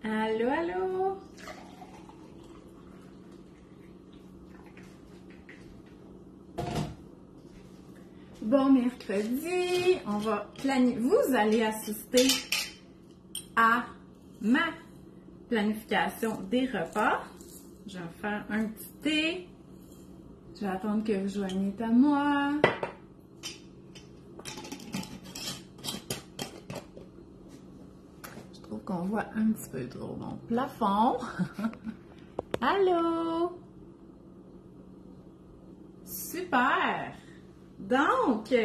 Allô, allô? Bon mercredi, on va planifier. Vous allez assister à ma planification des repas. Je vais me faire un petit thé. Je vais attendre que vous joigniez à moi. Je trouve qu'on voit un petit peu trop mon plafond. Allô? Super! Donc,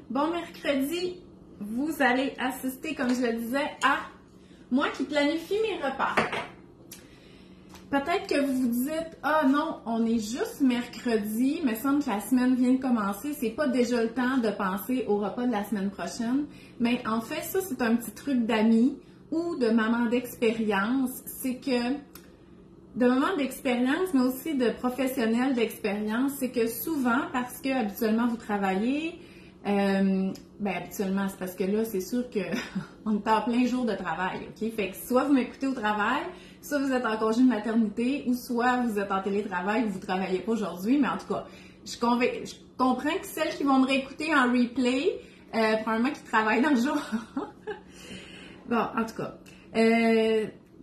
bon mercredi, vous allez assister, comme je le disais, à moi qui planifie mes repas. Peut-être que vous vous dites, ah non, on est juste mercredi, mais semble que la semaine vient de commencer, c'est pas déjà le temps de penser au repas de la semaine prochaine. Mais en fait, ça, c'est un petit truc d'amis ou de maman d'expérience, c'est que de moments d'expérience, mais aussi de professionnels d'expérience, c'est que souvent, parce que habituellement vous travaillez, habituellement, c'est parce que là, c'est sûr qu'on est en plein jour de travail, OK? Fait que soit vous m'écoutez au travail, soit vous êtes en congé de maternité, ou soit vous êtes en télétravail, vous ne travaillez pas aujourd'hui, mais en tout cas, je comprends que celles qui vont me réécouter en replay, probablement qui travaillent dans le jour. Bon, en tout cas,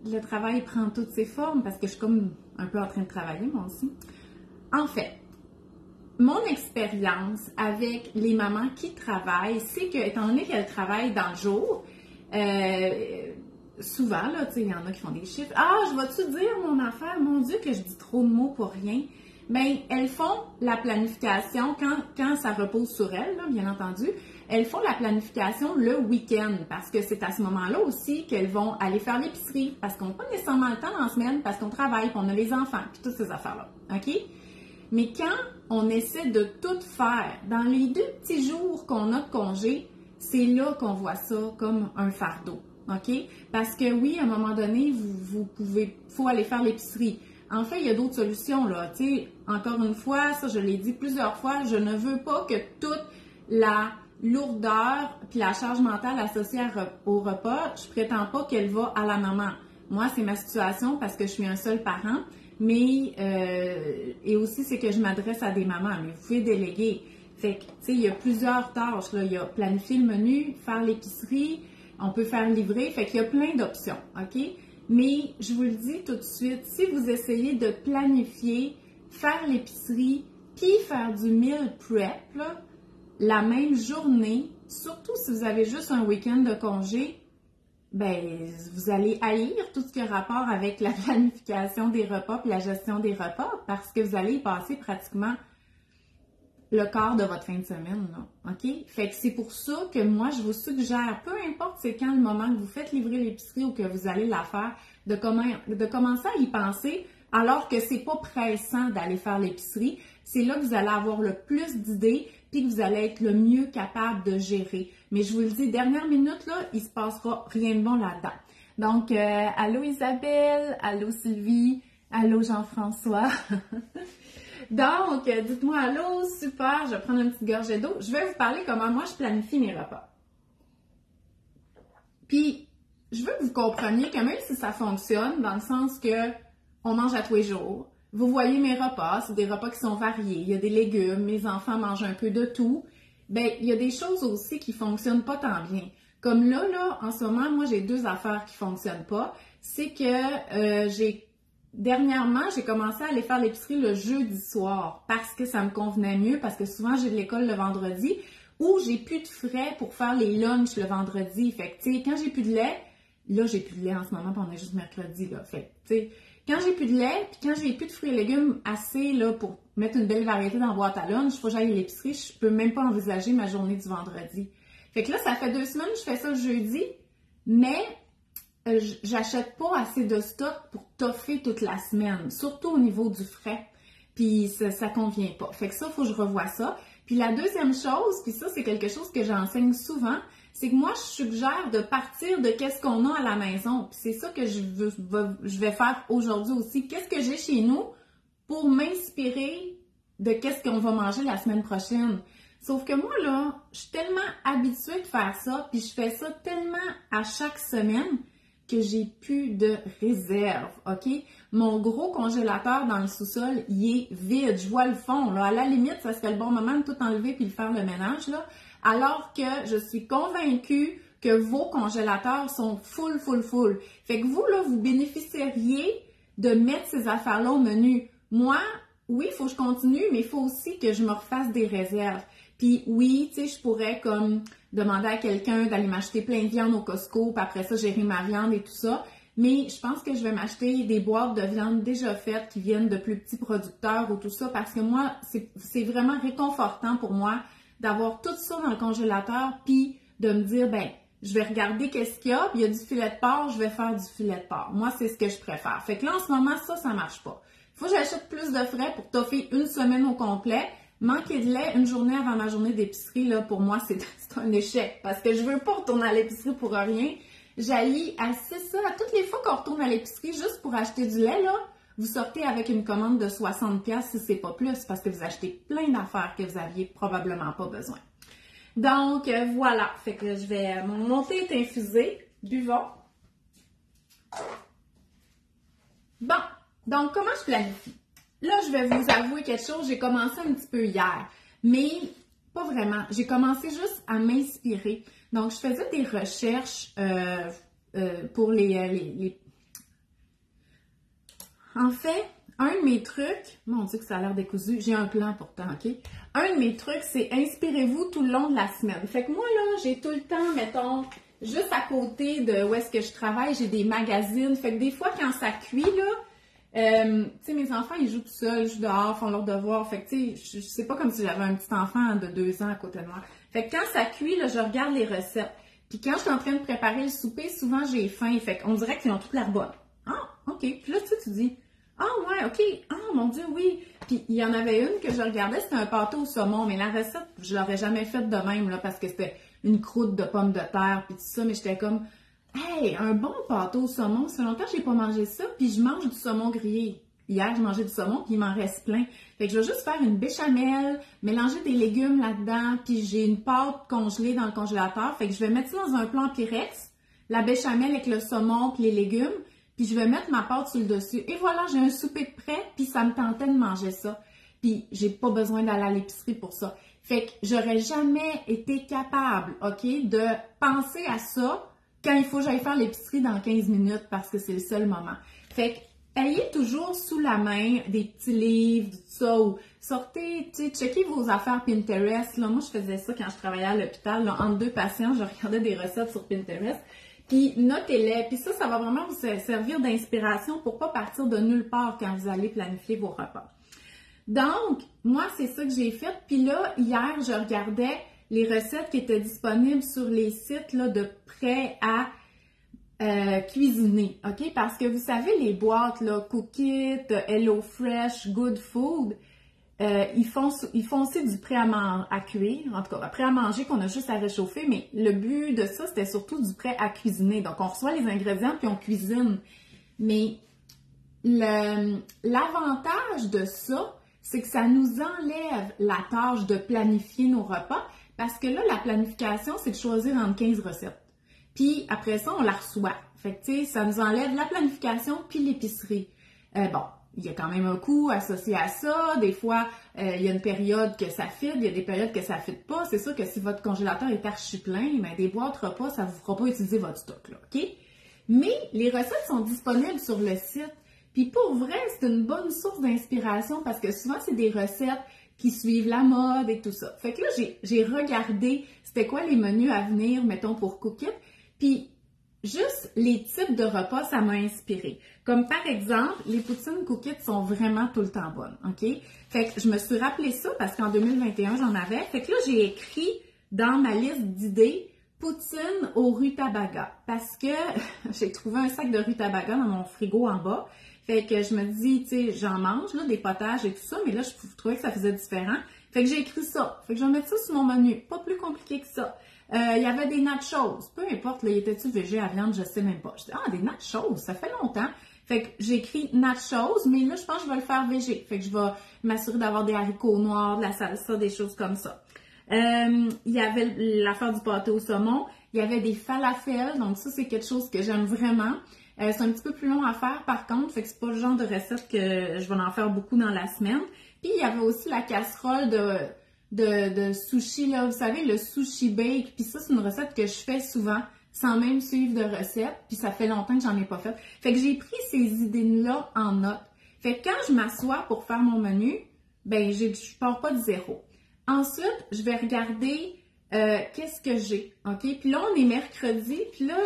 le travail prend toutes ses formes parce que je suis comme un peu en train de travailler, moi aussi. En fait, mon expérience avec les mamans qui travaillent, c'est que, étant donné qu'elles travaillent dans le jour, souvent, là, tu sais, il y en a qui font des chiffres. Ah, je vais-tu dire mon affaire? Mon Dieu, que je dis trop de mots pour rien. Bien, elles font la planification quand ça repose sur elles, là, bien entendu. Elles font la planification le week-end parce que c'est à ce moment-là aussi qu'elles vont aller faire l'épicerie parce qu'on n'a pas nécessairement le temps dans la semaine parce qu'on travaille, qu'on a les enfants, puis toutes ces affaires-là. OK? Mais quand on essaie de tout faire dans les 2 petits jours qu'on a de congé, c'est là qu'on voit ça comme un fardeau. OK? Parce que oui, à un moment donné, faut aller faire l'épicerie. En fait, il y a d'autres solutions, là. Tu sais, encore une fois, ça, je l'ai dit plusieurs fois, je ne veux pas que toute la lourdeur puis la charge mentale associée au repas, je prétends pas qu'elle va à la maman. Moi, c'est ma situation parce que je suis un seul parent, mais et aussi c'est que je m'adresse à des mamans, mais vous pouvez déléguer. Fait que, tu sais, il y a plusieurs tâches, là. Il y a planifier le menu, faire l'épicerie, on peut faire livrer, fait qu'il y a plein d'options, OK? Mais je vous le dis tout de suite, si vous essayez de planifier, faire l'épicerie, puis faire du meal prep, là, la même journée, surtout si vous avez juste un week-end de congé, ben vous allez haïr tout ce qui a rapport avec la planification des repas et la gestion des repas parce que vous allez y passer pratiquement le quart de votre fin de semaine, là, OK? Fait que c'est pour ça que moi, je vous suggère, peu importe c'est quand le moment que vous faites livrer l'épicerie ou que vous allez la faire, de commencer à y penser alors que c'est pas pressant d'aller faire l'épicerie. C'est là que vous allez avoir le plus d'idées puis que vous allez être le mieux capable de gérer. Mais je vous le dis, dernière minute, là, il se passera rien de bon là-dedans. Donc, allô Isabelle, allô Sylvie, allô Jean-François. Donc, dites-moi allô, super, je vais prendre une petite gorgée d'eau. Je vais vous parler comment moi je planifie mes repas. Puis, je veux que vous compreniez que même si ça fonctionne, dans le sens que on mange à tous les jours, vous voyez mes repas, c'est des repas qui sont variés, il y a des légumes, mes enfants mangent un peu de tout, bien, il y a des choses aussi qui fonctionnent pas tant bien. Comme là, en ce moment, moi, j'ai 2 affaires qui fonctionnent pas. C'est que dernièrement, j'ai commencé à aller faire l'épicerie le jeudi soir parce que ça me convenait mieux, parce que souvent, j'ai de l'école le vendredi ou j'ai plus de frais pour faire les lunchs le vendredi. Fait que, tu sais, quand j'ai plus de lait, là, j'ai plus de lait en ce moment, puis on est juste mercredi, là. Fait que, tu sais, quand j'ai plus de lait, puis quand j'ai plus de fruits et légumes assez, là, pour mettre une belle variété dans la boîte à lunch, il faut que j'aille à l'épicerie, je peux même pas envisager ma journée du vendredi. Fait que là, ça fait 2 semaines que je fais ça le jeudi, mais j'achète pas assez de stock pour toffer toute la semaine, surtout au niveau du frais. Puis ça convient pas. Fait que ça, il faut que je revoie ça. Puis la deuxième chose, puis ça, c'est quelque chose que j'enseigne souvent, c'est que moi, je suggère de partir de qu'est-ce qu'on a à la maison. Puis c'est ça que je vais faire aujourd'hui aussi. Qu'est-ce que j'ai chez nous pour m'inspirer de qu'est-ce qu'on va manger la semaine prochaine. Sauf que moi, là, je suis tellement habituée de faire ça, puis je fais ça tellement à chaque semaine que j'ai plus de réserve, OK? Mon gros congélateur dans le sous-sol, il est vide. Je vois le fond, là. À la limite, ça serait le bon moment de tout enlever puis de faire le ménage, là. Alors que je suis convaincue que vos congélateurs sont full. Fait que vous, là, vous bénéficieriez de mettre ces affaires-là au menu. Moi, oui, il faut que je continue, mais il faut aussi que je me refasse des réserves. Puis oui, tu sais, je pourrais comme demander à quelqu'un d'aller m'acheter plein de viande au Costco, puis après ça, gérer ma viande et tout ça. Mais je pense que je vais m'acheter des boîtes de viande déjà faites qui viennent de plus petits producteurs ou tout ça, parce que moi, c'est vraiment réconfortant pour moi d'avoir tout ça dans le congélateur, puis de me dire, ben, je vais regarder qu'est-ce qu'il y a, puis il y a du filet de porc, je vais faire du filet de porc. Moi, c'est ce que je préfère. Fait que là, en ce moment, ça marche pas. Il faut que j'achète plus de frais pour toffer une semaine au complet. Manquer de lait une journée avant ma journée d'épicerie, là, pour moi, c'est un échec. Parce que je veux pas retourner à l'épicerie pour rien. J'haïs assez ça. À toutes les fois qu'on retourne à l'épicerie juste pour acheter du lait, là, vous sortez avec une commande de 60$ si c'est pas plus, parce que vous achetez plein d'affaires que vous aviez probablement pas besoin. Donc, voilà. Fait que je vais... Mon thé est infusé. Buvons. Bon. Donc, comment je planifie? Là, je vais vous avouer quelque chose. J'ai commencé un petit peu hier, mais pas vraiment. J'ai commencé juste à m'inspirer. Donc, je faisais des recherches pour les... En fait, un de mes trucs... Mon Dieu que ça a l'air décousu. J'ai un plan pourtant, OK? Un de mes trucs, c'est inspirez-vous tout le long de la semaine. Fait que moi, là, j'ai tout le temps, mettons, juste à côté de où est-ce que je travaille, j'ai des magazines. Fait que des fois, quand ça cuit, là... tu sais, mes enfants, ils jouent tout seuls, ils jouent dehors, font leurs devoirs. Fait que, tu sais, c'est pas comme si j'avais un petit enfant de 2 ans à côté de moi. Fait que quand ça cuit, là, je regarde les recettes. Puis quand je suis en train de préparer le souper, souvent, j'ai faim. Fait qu'on dirait qu'ils ont toute l'air bonne. Ah, OK. Puis là, tu dis, ah, ouais, OK. Ah, mon Dieu, oui. Puis il y en avait une que je regardais, c'était un pâteau au saumon. Mais la recette, je l'aurais jamais faite de même, là, parce que c'était une croûte de pommes de terre, puis tout ça. Mais j'étais comme... Hey, un bon pâteau au saumon, ça fait longtemps que j'ai pas mangé ça, puis je mange du saumon grillé. Hier, j'ai mangé du saumon, puis il m'en reste plein. Fait que je vais juste faire une béchamel, mélanger des légumes là-dedans, puis j'ai une pâte congelée dans le congélateur. Fait que je vais mettre ça dans un plan Pyrex, la béchamel avec le saumon puis les légumes, puis je vais mettre ma pâte sur le dessus. Et voilà, j'ai un souper de prêt, puis ça me tentait de manger ça. Puis j'ai pas besoin d'aller à l'épicerie pour ça. Fait que j'aurais jamais été capable, OK, de penser à ça quand il faut que j'aille faire l'épicerie dans 15 minutes parce que c'est le seul moment. Fait que, ayez toujours sous la main des petits livres, tout ça, ou sortez, tu sais, checkez vos affaires Pinterest. Là, moi, je faisais ça quand je travaillais à l'hôpital. Entre 2 patients, je regardais des recettes sur Pinterest. Puis, notez-les. Puis ça va vraiment vous servir d'inspiration pour pas partir de nulle part quand vous allez planifier vos repas. Donc, moi, c'est ça que j'ai fait. Puis là, hier, je regardais les recettes qui étaient disponibles sur les sites là, de prêt à cuisiner, OK? Parce que vous savez, les boîtes, là, Cookit, HelloFresh, Good Food, ils font aussi du prêt à cuire, en tout cas, prêt à manger qu'on a juste à réchauffer, mais le but de ça, c'était surtout du prêt à cuisiner. Donc, on reçoit les ingrédients puis on cuisine. Mais l'avantage de ça, c'est que ça nous enlève la tâche de planifier nos repas. Parce que là, la planification, c'est de choisir entre 15 recettes. Puis après ça, on la reçoit. Fait que, tu sais, ça nous enlève la planification puis l'épicerie. Bon, il y a quand même un coût associé à ça. Des fois, il y a une période que ça fit, il y a des périodes que ça fit pas. C'est sûr que si votre congélateur est archi plein, ben, des boîtes repas, ça vous fera pas utiliser votre stock, là, OK? Mais les recettes sont disponibles sur le site. Puis pour vrai, c'est une bonne source d'inspiration parce que souvent, c'est des recettes qui suivent la mode et tout ça. Fait que là, j'ai regardé c'était quoi les menus à venir, mettons, pour Cookit. Puis, juste les types de repas, ça m'a inspiré. Comme par exemple, les poutines Cookit sont vraiment tout le temps bonnes, OK? Fait que je me suis rappelé ça parce qu'en 2021, j'en avais. Fait que là, j'ai écrit dans ma liste d'idées poutine au rutabaga parce que j'ai trouvé un sac de rutabaga dans mon frigo en bas. Fait que je me dis, tu sais, j'en mange, là, des potages et tout ça, mais là, je trouvais que ça faisait différent. Fait que j'ai écrit ça. Fait que je vais mettre ça sur mon menu. Pas plus compliqué que ça. Il y avait des nachos. Peu importe, là, il était-tu végé à viande, je sais même pas. Je dis, ah, des nachos, ça fait longtemps. Fait que j'ai écrit nachos, mais là, je pense que je vais le faire végé. Fait que je vais m'assurer d'avoir des haricots noirs, de la salsa, des choses comme ça. Il y avait l'affaire du pâté au saumon. Il y avait des falafels, donc ça, c'est quelque chose que j'aime vraiment. C'est un petit peu plus long à faire, par contre, fait que c'est pas le genre de recette que je vais en faire beaucoup dans la semaine. Puis, il y avait aussi la casserole de sushi, là, vous savez, le sushi bake. Puis ça, c'est une recette que je fais souvent, sans même suivre de recette. Puis ça fait longtemps que j'en ai pas fait. Fait que j'ai pris ces idées-là en note. Fait que quand je m'assois pour faire mon menu, ben, je pars pas de zéro. Ensuite, je vais regarder qu'est-ce que j'ai, OK? Puis là, on est mercredi, puis là...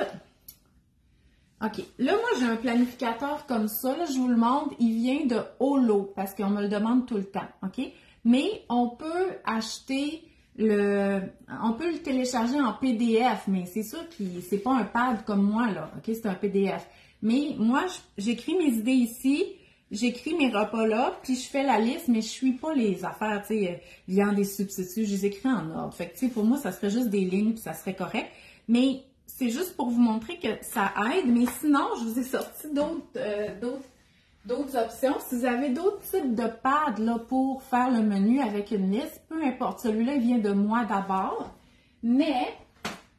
OK. Là, moi, j'ai un planificateur comme ça. Là, je vous le montre. Il vient de Holo parce qu'on me le demande tout le temps. OK? Mais on peut acheter on peut le télécharger en PDF, mais c'est sûr que c'est pas un pad comme moi, là. OK? C'est un PDF. Mais moi, j'écris mes idées ici. J'écris mes repas là, puis je fais la liste, mais je suis pas les affaires, tu sais, viande et substituts. Je les écris en ordre. Fait que, tu sais, pour moi, ça serait juste des lignes, puis ça serait correct. Mais c'est juste pour vous montrer que ça aide, mais sinon, je vous ai sorti d'autres options. Si vous avez d'autres types de pads là, pour faire le menu avec une liste, peu importe, celui-là il vient de moi d'abord. Mais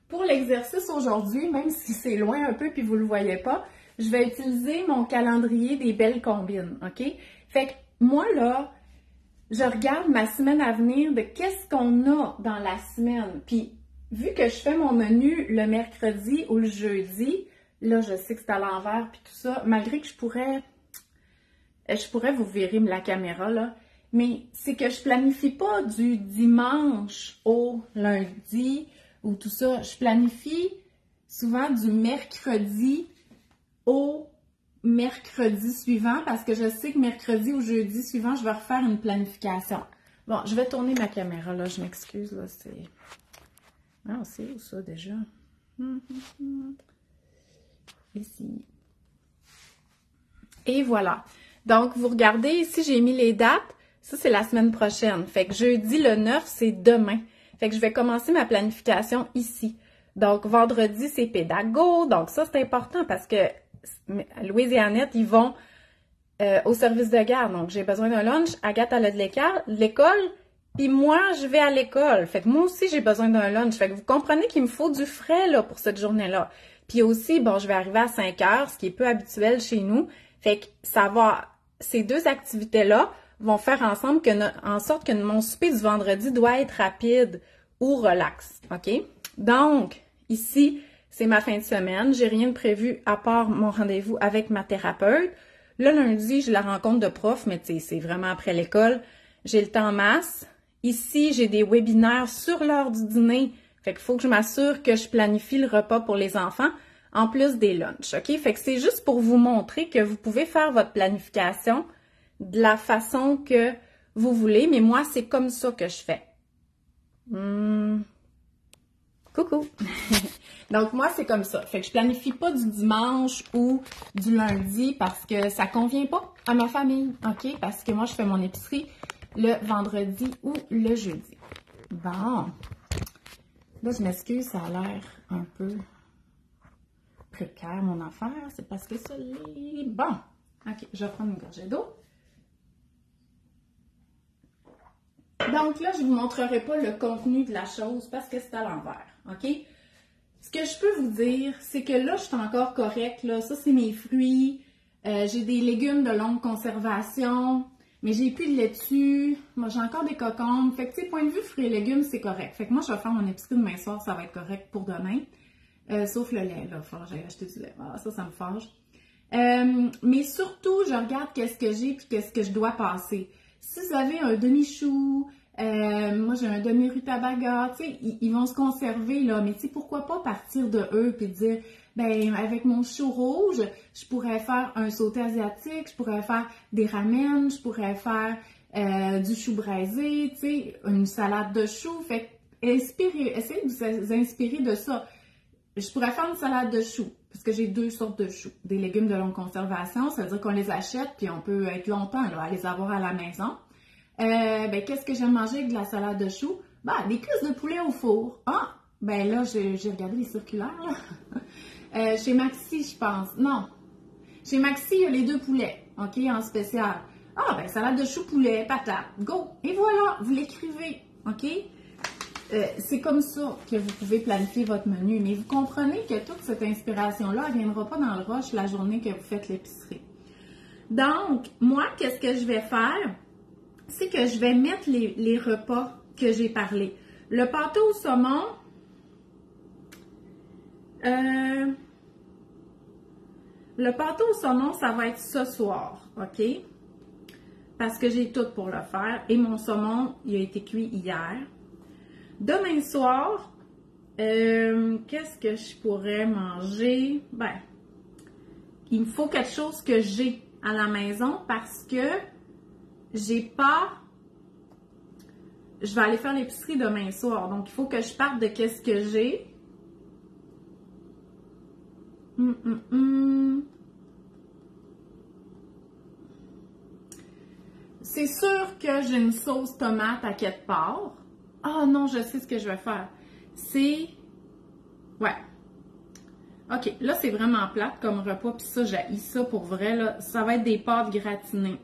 pour l'exercice aujourd'hui, même si c'est loin un peu puis vous ne le voyez pas, je vais utiliser mon calendrier des belles combines, OK? Fait que moi, là, je regarde ma semaine à venir de qu'est-ce qu'on a dans la semaine. Puis, vu que je fais mon menu le mercredi ou le jeudi, là, je sais que c'est à l'envers puis tout ça, malgré que je pourrais vous verrer la caméra, là, mais c'est que je planifie pas du dimanche au lundi ou tout ça. Je planifie souvent du mercredi au mercredi suivant parce que je sais que mercredi ou jeudi suivant, je vais refaire une planification. Bon, je vais tourner ma caméra, là, je m'excuse, là, c'est... Ah, c'est où ça, déjà? Ici. Et voilà. Donc, vous regardez, ici, j'ai mis les dates. Ça, c'est la semaine prochaine. Fait que jeudi, le 9, c'est demain. Fait que je vais commencer ma planification ici. Donc, vendredi, c'est pédago. Donc, ça, c'est important parce que Louise et Annette, ils vont au service de garde. Donc, j'ai besoin d'un lunch. Agathe, elle a de l'école. Puis moi, je vais à l'école. Fait que moi aussi, j'ai besoin d'un lunch. Fait que vous comprenez qu'il me faut du frais là, pour cette journée-là. Puis aussi, bon, je vais arriver à 5 heures, ce qui est peu habituel chez nous. Fait que ces deux activités-là vont faire ensemble en sorte que mon souper du vendredi doit être rapide ou relax. OK? Donc, ici, c'est ma fin de semaine. J'ai rien de prévu à part mon rendez-vous avec ma thérapeute. Le lundi, j'ai la rencontre de prof, mais tu sais, c'est vraiment après l'école. J'ai le temps en masse. Ici, j'ai des webinaires sur l'heure du dîner. Fait qu'il faut que je m'assure que je planifie le repas pour les enfants, en plus des lunchs, OK? Fait que c'est juste pour vous montrer que vous pouvez faire votre planification de la façon que vous voulez, mais moi, c'est comme ça que je fais. Coucou! Donc, moi, c'est comme ça. Fait que je planifie pas du dimanche ou du lundi parce que ça convient pas à ma famille, OK? Parce que moi, je fais mon épicerie le vendredi ou le jeudi. Bon. Là, je m'excuse, ça a l'air un peu précaire, mon affaire. C'est parce que ça l'est. Bon. OK, je vais prendre une gorgée d'eau. Donc là, je ne vous montrerai pas le contenu de la chose parce que c'est à l'envers. OK? Ce que je peux vous dire, c'est que là, je suis encore correcte. Là. Ça, c'est mes fruits. J'ai des légumes de longue conservation. Mais j'ai plus de laitue. Moi, j'ai encore des cocombes. Fait que, tu sais, point de vue fruits et légumes, c'est correct. Fait que moi, je vais faire mon épicerie demain soir. Ça va être correct pour demain. Sauf le lait, là. Il faut que j'aille acheter du lait. Ah, ça me fâche. Mais surtout, je regarde qu'est-ce que j'ai puis qu'est-ce que je dois passer. Si vous avez un demi-chou, moi, j'ai un demi-rutabaga, tu sais, ils vont se conserver, là. Mais tu sais, pourquoi pas partir de eux puis dire... Ben, avec mon chou rouge, je pourrais faire un sauté asiatique, je pourrais faire des ramen, je pourrais faire du chou braisé, tu sais, une salade de choux. Fait essayez de vous inspirer de ça. Je pourrais faire une salade de choux, parce que j'ai deux sortes de choux. Des légumes de longue conservation, ça veut dire qu'on les achète, puis on peut être longtemps là, à les avoir à la maison. Ben, qu'est-ce que j'aime manger avec de la salade de choux? Ben, des cuisses de poulet au four. Ah! Ben là, j'ai regardé les circulaires, là. Chez Maxi, je pense. Non. Chez Maxi, il y a les deux poulets, OK, en spécial. Ah, ben, salade de chou poulet, patate, go! Et voilà, vous l'écrivez, OK? c'est comme ça que vous pouvez planifier votre menu. Mais vous comprenez que toute cette inspiration-là, elle ne viendra pas dans le rush la journée que vous faites l'épicerie. Donc, moi, qu'est-ce que je vais faire? C'est que je vais mettre les repas que j'ai parlé. Le pâté au saumon, le pâté au saumon, ça va être ce soir, OK? Parce que j'ai tout pour le faire. Et mon saumon, il a été cuit hier. Demain soir, qu'est-ce que je pourrais manger? Ben, il me faut quelque chose que j'ai à la maison parce que j'ai pas... Je vais aller faire l'épicerie demain soir. Donc, il faut que je parte de qu'est-ce que j'ai. C'est sûr que j'ai une sauce tomate à quelque part. Ah non, je sais ce que je vais faire. C'est... Ouais. OK, là, c'est vraiment plate comme repas. Puis ça, j'haïs ça pour vrai. Là. Ça va être des pâtes gratinées.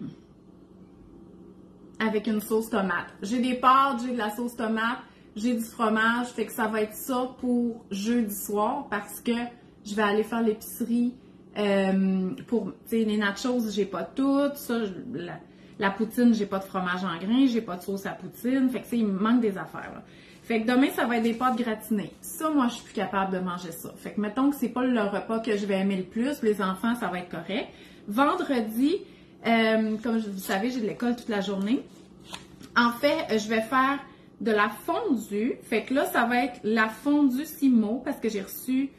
Avec une sauce tomate. J'ai des pâtes, j'ai de la sauce tomate, j'ai du fromage. Fait que ça va être ça pour jeudi soir. Parce que je vais aller faire l'épicerie pour... Tu sais, les nachos, j'ai pas toutes. Ça, la poutine, j'ai pas de fromage en grains. J'ai pas de sauce à poutine. Fait que il me manque des affaires, là. Fait que demain, ça va être des pâtes gratinées. Ça, moi, je suis plus capable de manger ça. Fait que mettons que c'est pas le repas que je vais aimer le plus. Les enfants, ça va être correct. Vendredi, comme vous savez, j'ai de l'école toute la journée. En fait, je vais faire de la fondue. Fait que là, ça va être la fondue Simo parce que j'ai reçu,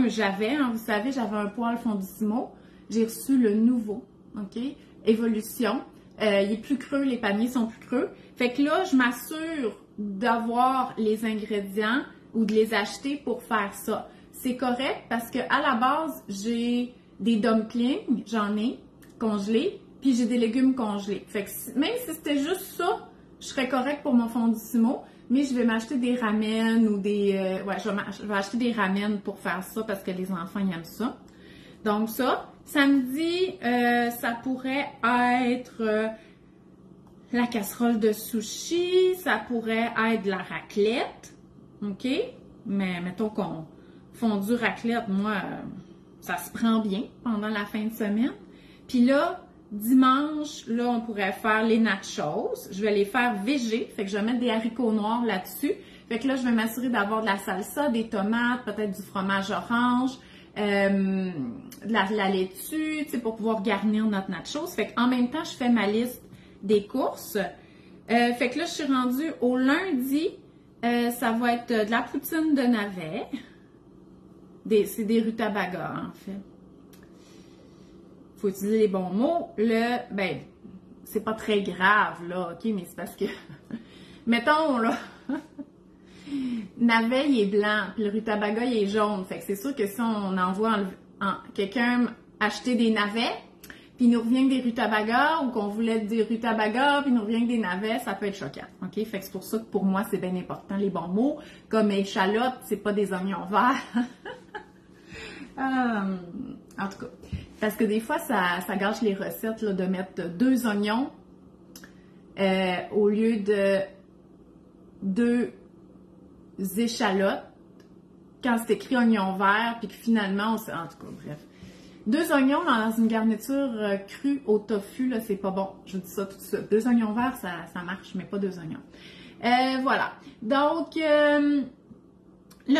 j'avais, hein, vous savez, j'avais un poêle Fondissimo. J'ai reçu le nouveau, OK? Évolution. Il est plus creux, les paniers sont plus creux. Fait que là, je m'assure d'avoir les ingrédients ou de les acheter pour faire ça. C'est correct parce que à la base, j'ai des dumplings, j'en ai congelés, puis j'ai des légumes congelés. Fait que même si c'était juste ça, je serais correct pour mon fondissimo, mais je vais m'acheter des ramen ou des... je vais acheter des ramen pour faire ça parce que les enfants ils aiment ça. Donc ça, samedi, ça pourrait être la casserole de sushi, ça pourrait être de la raclette, OK? Mais mettons qu'on fondu raclette, moi, ça se prend bien pendant la fin de semaine. Puis là, dimanche, là, on pourrait faire les nachos. Je vais les faire végé, fait que je vais mettre des haricots noirs là-dessus. Fait que là, je vais m'assurer d'avoir de la salsa, des tomates, peut-être du fromage orange, de la laitue, tu sais, pour pouvoir garnir notre nachos. Fait qu'en même temps, je fais ma liste des courses. Fait que là, je suis rendue au lundi. Ça va être de la poutine de navet. C'est des rutabagas, en fait. Faut utiliser les bons mots. C'est pas très grave, là, OK? Mais c'est parce que... Mettons, là... navet, il est blanc, puis le rutabaga, il est jaune. Fait que c'est sûr que si on envoie quelqu'un acheter des navets, puis il nous revient que des rutabagas, ou qu'on voulait des rutabagas, puis il nous revient que des navets, ça peut être choquant. OK? Fait que c'est pour ça que pour moi, c'est bien important, les bons mots. Comme échalote, c'est pas des oignons verts. En tout cas, parce que des fois, ça gâche les recettes là, de mettre 2 oignons au lieu de 2 échalotes quand c'est écrit oignon vert, puis que finalement, en tout cas, bref. 2 oignons dans une garniture crue au tofu, là, c'est pas bon. Je dis ça tout de suite. 2 oignons verts, ça marche, mais pas 2 oignons. Voilà. Donc, là,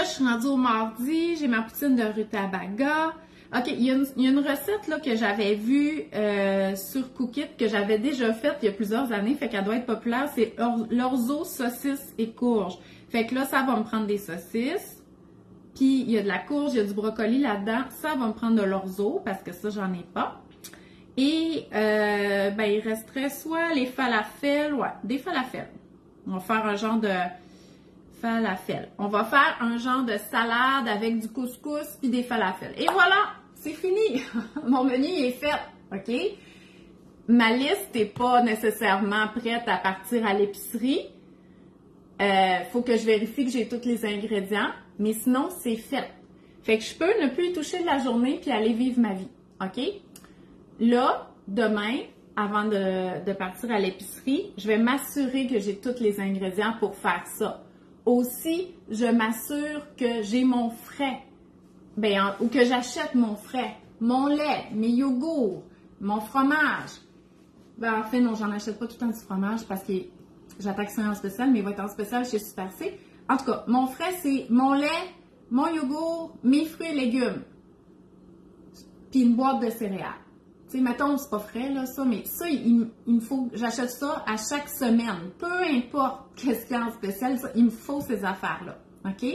je suis rendue au mardi. J'ai ma poutine de rutabaga. OK, il y a une recette là, que j'avais vue sur Cookit, que j'avais déjà faite il y a plusieurs années, fait qu'elle doit être populaire. C'est l'orzo, saucisse et courge. Fait que là, ça va me prendre des saucisses. Puis, il y a de la courge, il y a du brocoli là-dedans. Ça va me prendre de l'orzo, parce que ça, j'en ai pas. Et, il resterait soit les falafels, des falafels. On va faire un genre de falafel. On va faire un genre de salade avec du couscous puis des falafels. Et voilà, c'est fini. Mon menu est fait, OK? Ma liste n'est pas nécessairement prête à partir à l'épicerie. Faut que je vérifie que j'ai tous les ingrédients. Mais sinon, c'est fait. Fait que je peux ne plus y toucher de la journée puis aller vivre ma vie. OK? Là, demain, avant de partir à l'épicerie, je vais m'assurer que j'ai tous les ingrédients pour faire ça. aussi, je m'assure que j'ai mon frais, ou que j'achète mon frais, mon lait, mes yogourts, mon fromage. En fait, non, j'en achète pas tout le temps du fromage parce que j'attaque ça en spécial, mais il va être en spécial chez Super C. En tout cas, mon frais, c'est mon lait, mon yogourt, mes fruits et légumes, puis une boîte de céréales. Tu sais, mettons, c'est pas frais, là, ça, mais ça, il me faut, j'achète ça à chaque semaine. Peu importe qu'est-ce qu'il y a en spécial, ça, il me faut ces affaires-là, OK?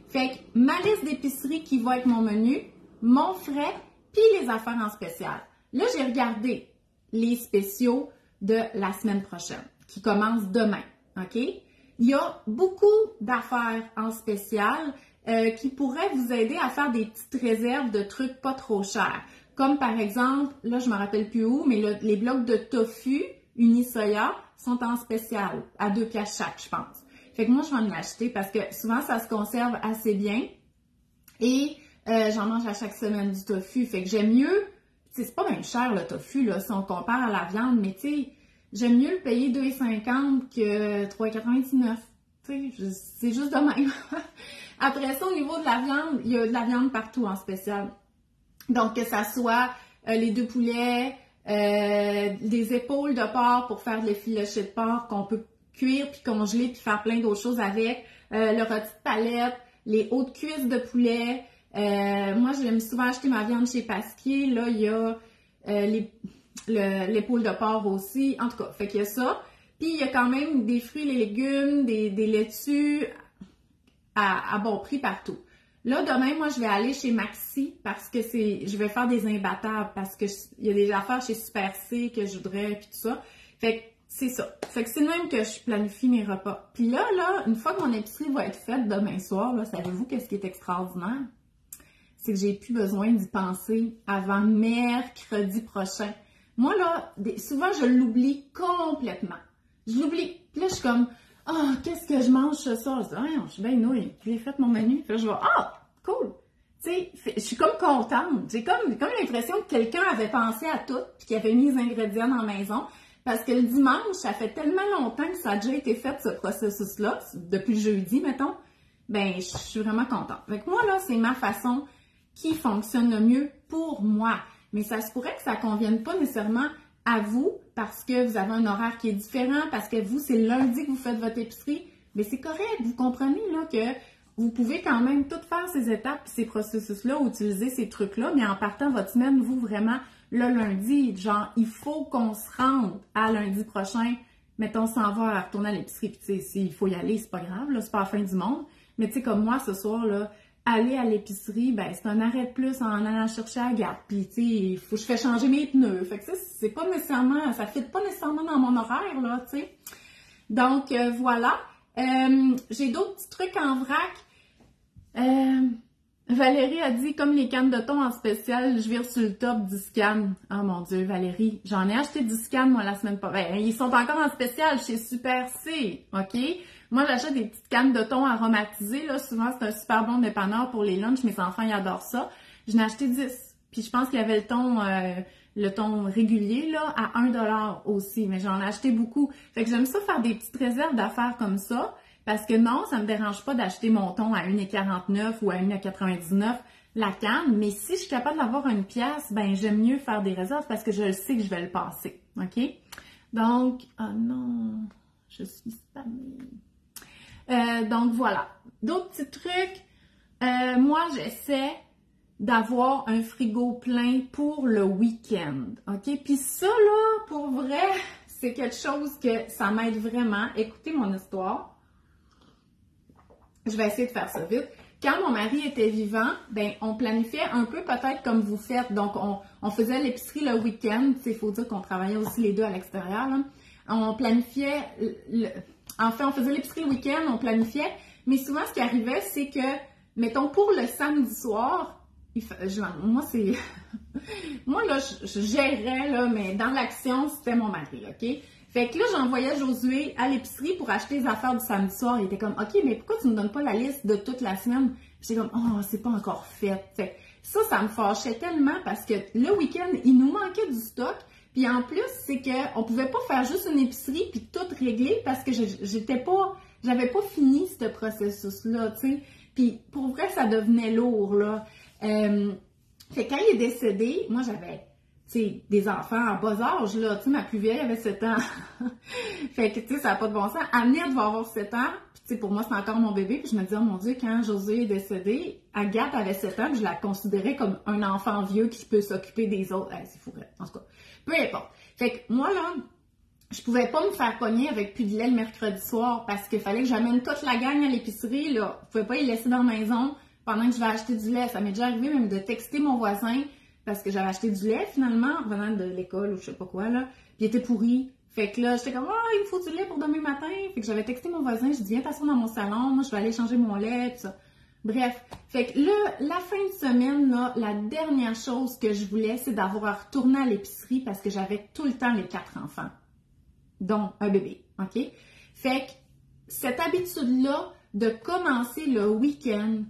Fait que ma liste d'épicerie qui va être mon menu, mon frais, puis les affaires en spécial. Là, j'ai regardé les spéciaux de la semaine prochaine, qui commencent demain, OK? Il y a beaucoup d'affaires en spécial qui pourraient vous aider à faire des petites réserves de trucs pas trop chers. Comme par exemple, là, je ne me rappelle plus où, mais les blocs de tofu Unisoya sont en spécial, à 2 piastres chaque, je pense. Fait que moi, je vais en acheter parce que souvent, ça se conserve assez bien. Et j'en mange à chaque semaine du tofu. Fait que j'aime mieux, c'est pas bien cher le tofu, là, si on compare à la viande, mais tu sais, j'aime mieux le payer 2,50 que 3,99. Tu sais, c'est juste de même. Après ça, au niveau de la viande, il y a de la viande partout en spécial. Donc, que ça soit les 2 poulets, des épaules de porc pour faire le filet de porc qu'on peut cuire puis congeler puis faire plein d'autres choses avec, le rôti de palette, les hautes cuisses de poulet. Moi, j'aime souvent acheter ma viande chez Pasquier. Là, il y a l'épaule de porc aussi. En tout cas, fait qu'il y a ça. Puis, il y a quand même des fruits, les légumes, des laitues à bon prix partout. Là, demain, moi, je vais aller chez Maxi parce que je vais faire des imbattables parce que il y a des affaires chez Super C que je voudrais puis tout ça. Fait que c'est ça. Fait que c'est le même que je planifie mes repas. Puis là, une fois que mon épicerie va être faite demain soir, là, savez-vous qu'est-ce qui est extraordinaire? C'est que j'ai plus besoin d'y penser avant mercredi prochain. Moi, là, souvent, je l'oublie complètement. Je l'oublie. Puis là, je suis comme, qu'est-ce que je mange ce soir? Je suis bien nouille. J'ai fait mon menu. Puis là, je vais, cool. Tu sais, je suis comme contente. J'ai comme l'impression que quelqu'un avait pensé à tout puis qu'il avait mis les ingrédients dans la maison. Parce que le dimanche, ça fait tellement longtemps que ça a déjà été fait, ce processus-là, depuis jeudi, mettons. Ben, je suis vraiment contente. Fait que moi, là, c'est ma façon qui fonctionne le mieux pour moi. Mais ça se pourrait que ça ne convienne pas nécessairement à vous parce que vous avez un horaire qui est différent, parce que vous, c'est lundi que vous faites votre épicerie. Mais c'est correct, vous comprenez là que vous pouvez quand même tout faire ces étapes, ces processus-là, utiliser ces trucs-là, mais en partant votre semaine, vous, vraiment, le lundi, genre, il faut qu'on se rende à lundi prochain, mettons, s'en va retourner à l'épicerie, puis tu sais, s'il faut y aller, c'est pas grave, là, c'est pas la fin du monde. Mais tu sais, comme moi, ce soir, là, aller à l'épicerie, ben c'est un arrêt de plus en allant chercher à la Gap. Puis, tu sais, il faut que je fasse changer mes pneus. Fait que ça, c'est pas nécessairement, ça fit pas nécessairement dans mon horaire, là, tu sais. Donc, voilà. J'ai d'autres petits trucs en vrac. Valérie a dit, comme les cannes de thon en spécial, je vire sur le top 10 cannes. Oh mon Dieu, Valérie, j'en ai acheté 10 cannes, moi, la semaine passée. Ils sont encore en spécial chez Super C, OK? Moi, j'achète des petites cannes de thon aromatisées, là. Souvent, c'est un super bon dépanneur pour les lunchs. Mes enfants, ils adorent ça. J'en ai acheté 10. Puis, je pense qu'il y avait le thon régulier, là, à 1$ aussi. Mais j'en ai acheté beaucoup. Fait que j'aime ça faire des petites réserves d'affaires comme ça. Parce que non, ça me dérange pas d'acheter mon thon à 1,49 ou à 1,99 la canne. Mais si je suis capable d'avoir une pièce, ben, j'aime mieux faire des réserves parce que je le sais que je vais le passer. OK? Donc, oh non, je suis spammée. Donc, voilà. D'autres petits trucs. Moi, j'essaie d'avoir un frigo plein pour le week-end. OK? Puis ça, là, pour vrai, c'est quelque chose que ça m'aide vraiment. Écoutez mon histoire. Je vais essayer de faire ça vite. Quand mon mari était vivant, ben on planifiait un peu peut-être comme vous faites. Donc, on faisait l'épicerie le week-end. Il faut dire qu'on travaillait aussi les deux à l'extérieur. On planifiait... Enfin, on faisait l'épicerie le week-end, on planifiait. Mais souvent, ce qui arrivait, c'est que, mettons, pour le samedi soir, moi, c'est... moi, là, je gérais, là, mais dans l'action, c'était mon mari, OK? Fait que là, j'envoyais Josué à l'épicerie pour acheter les affaires du samedi soir. Il était comme, OK, mais pourquoi tu me donnes pas la liste de toute la semaine? Puis j'étais comme, oh, c'est pas encore fait. Fait que ça me fâchait tellement parce que le week-end, il nous manquait du stock. Puis en plus, c'est qu'on pouvait pas faire juste une épicerie puis tout régler parce que j'étais pas j'avais pas fini ce processus-là, tu sais. Puis pour vrai, ça devenait lourd, là. Fait que quand il est décédé, moi j'avais, tu sais, des enfants en bas âge, là. Tu sais, ma plus vieille avait 7 ans. Fait que, tu sais, ça n'a pas de bon sens. Amir devait avoir 7 ans. Puis, tu sais, pour moi, c'est encore mon bébé. Puis je me disais, oh mon Dieu, quand José est décédé, Agathe avait 7 ans, puis je la considérais comme un enfant vieux qui peut s'occuper des autres. C'est fou, en tout cas. Peu importe. Fait que moi, là, je pouvais pas me faire pogner avec plus de lait le mercredi soir parce qu'il fallait que j'amène toute la gang à l'épicerie, là. Je pouvais pas les laisser dans la maison pendant que je vais acheter du lait. Ça m'est déjà arrivé même de texter mon voisin parce que j'avais acheté du lait, finalement, en venant de l'école ou je sais pas quoi, là. Puis il était pourri. Fait que là, j'étais comme, il me faut du lait pour demain matin. Fait que j'avais texté mon voisin, je dis, viens t'asseoir dans mon salon, moi, je vais aller changer mon lait, tout ça. Bref. Fait que là, la fin de semaine, là, la dernière chose que je voulais, c'est d'avoir retourné à l'épicerie parce que j'avais tout le temps les 4 enfants, dont un bébé, OK? Fait que cette habitude-là de commencer le week-end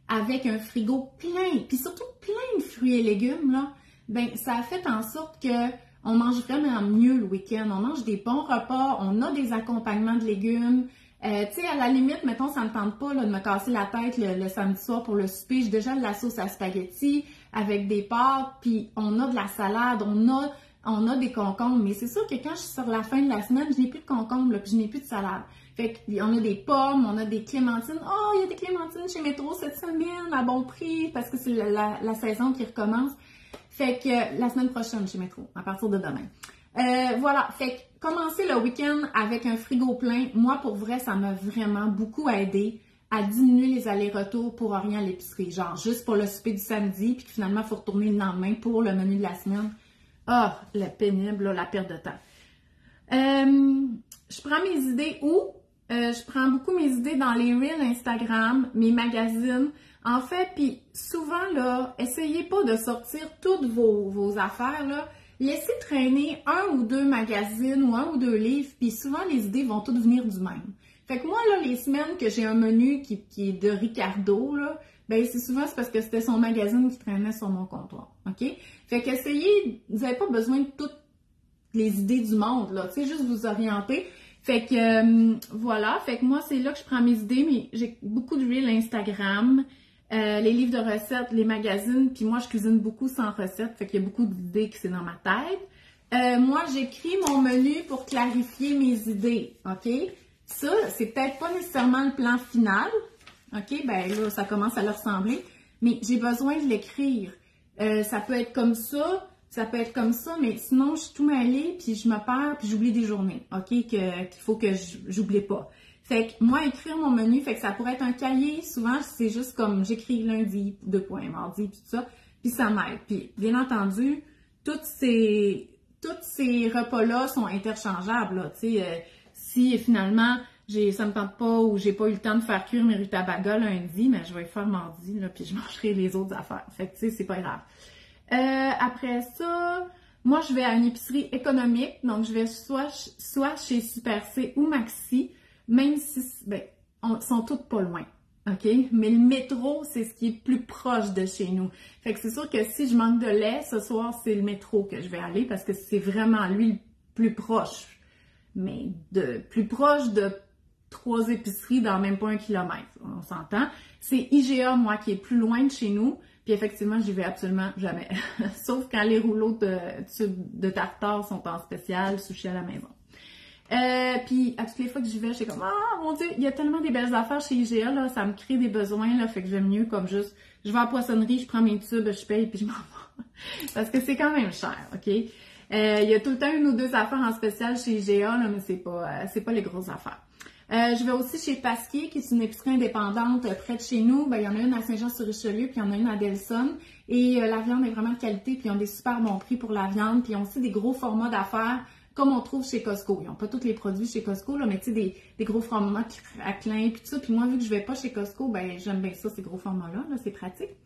avec un frigo plein, puis surtout plein de fruits et légumes, là, ben ça a fait en sorte que on mange vraiment mieux le week-end. On mange des bons repas, on a des accompagnements de légumes. Tu sais, à la limite, mettons, ça ne me tente pas là, de me casser la tête le samedi soir pour le souper. J'ai déjà de la sauce à spaghetti avec des pâtes, puis on a de la salade, on a des concombres. Mais c'est sûr que quand je suis sur la fin de la semaine, je n'ai plus de concombres, là, puis je n'ai plus de salade. Fait qu'on a des pommes, on a des clémentines. Oh, il y a des clémentines chez Métro cette semaine à bon prix parce que c'est la saison qui recommence. Fait que la semaine prochaine chez Métro, à partir de demain. Voilà, fait que commencer le week-end avec un frigo plein, moi pour vrai, ça m'a vraiment beaucoup aidé à diminuer les allers-retours pour Orient à l'épicerie. Genre juste pour le souper du samedi, puis finalement, il faut retourner le lendemain pour le menu de la semaine. Ah, le pénible, là, la perte de temps. Je prends mes idées où? Je prends beaucoup mes idées dans les Reels Instagram, mes magazines. En fait, puis souvent, là, essayez pas de sortir toutes vos affaires, là. Laissez traîner 1 ou 2 magazines ou 1 ou 2 livres, puis souvent, les idées vont toutes venir du même. Fait que moi, là, les semaines que j'ai un menu qui est de Ricardo, là, ben c'est parce que c'était son magazine qui traînait sur mon comptoir, OK? Fait qu'essayez, vous n'avez pas besoin de toutes les idées du monde, là, tu sais, juste vous orienter. Fait que, voilà, fait que moi, c'est là que je prends mes idées, mais j'ai beaucoup de Reels Instagram, les livres de recettes, les magazines, puis moi, je cuisine beaucoup sans recettes, fait qu'il y a beaucoup d'idées qui c'est dans ma tête. Moi, j'écris mon menu pour clarifier mes idées, OK? Ça, c'est peut-être pas nécessairement le plan final, OK? Ben là, ça commence à leur ressembler, mais j'ai besoin de l'écrire. Ça peut être comme ça peut être comme ça, mais sinon, je suis tout mêlée, puis je me perds, puis j'oublie des journées, OK? Qu'il faut que j'oublie pas. Fait que moi, écrire mon menu, fait que ça pourrait être un cahier. Souvent, c'est juste comme j'écris lundi, 2 points, mardi, puis tout ça, puis ça m'aide. Puis, bien entendu, tous ces repas-là sont interchangeables, là, tu sais. Si finalement, ça me tente pas ou j'ai pas eu le temps de faire cuire mes rutabagas lundi, mais je vais le faire mardi, là, puis je mangerai les autres affaires. Fait que, tu sais, c'est pas grave. Après ça, moi, je vais à une épicerie économique, donc je vais soit chez Super C ou Maxi, même si, ben, sont toutes pas loin, OK? Mais le métro, c'est ce qui est plus proche de chez nous. Fait que c'est sûr que si je manque de lait, ce soir, c'est le métro que je vais aller parce que c'est vraiment, lui, le plus proche. Mais plus proche de 3 épiceries dans même pas 1 kilomètre, on s'entend. C'est IGA, moi, qui est plus loin de chez nous. Puis effectivement, j'y vais absolument jamais. Sauf quand les rouleaux de tartare sont en spécial, sushi à la maison. Puis à toutes les fois que j'y vais, je suis comme, ah mon Dieu, il y a tellement des belles affaires chez IGA, là, ça me crée des besoins, là, fait que j'aime mieux comme juste, je vais à la poissonnerie, je prends mes tubes, je paye, puis je m'en vais. Parce que c'est quand même cher, OK? Il y a tout le temps 1 ou 2 affaires en spécial chez IGA, là, mais c'est pas les grosses affaires. Je vais aussi chez Pasquier, qui est une épicerie indépendante près de chez nous. Ben, il y en a une à Saint-Jean-sur-Richelieu, puis il y en a une à Delson. Et la viande est vraiment de qualité, puis ils ont des super bons prix pour la viande. Puis ils ont aussi des gros formats d'affaires, comme on trouve chez Costco. Ils n'ont pas tous les produits chez Costco, là, mais tu sais, des gros formats craquelins, puis tout ça. Puis moi, vu que je vais pas chez Costco, ben j'aime bien ça, ces gros formats-là. Là, c'est pratique.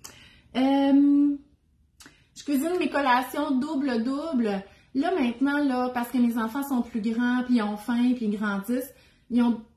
Je cuisine mes collations double-double. Là, maintenant, là, parce que mes enfants sont plus grands, puis ils ont faim, puis ils grandissent,